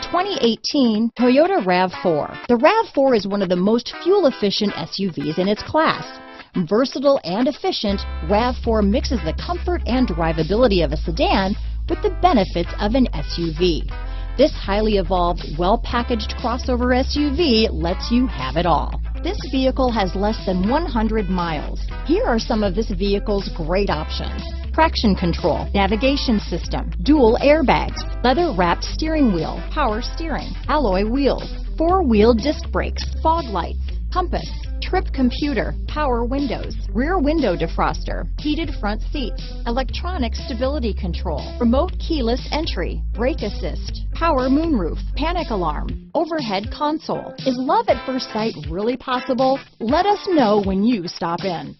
2018 Toyota RAV4. The RAV4 is one of the most fuel-efficient SUVs in its class. Versatile and efficient, RAV4 mixes the comfort and drivability of a sedan with the benefits of an SUV. This highly evolved, well-packaged crossover SUV lets you have it all. This vehicle has less than 100 miles. Here are some of this vehicle's great options: traction control, navigation system, dual airbags, leather-wrapped steering wheel, power steering, alloy wheels, four-wheel disc brakes, fog lights, compass, trip computer, power windows, rear window defroster, heated front seats, electronic stability control, remote keyless entry, brake assist, power moonroof, panic alarm, overhead console. Is love at first sight really possible? Let us know when you stop in.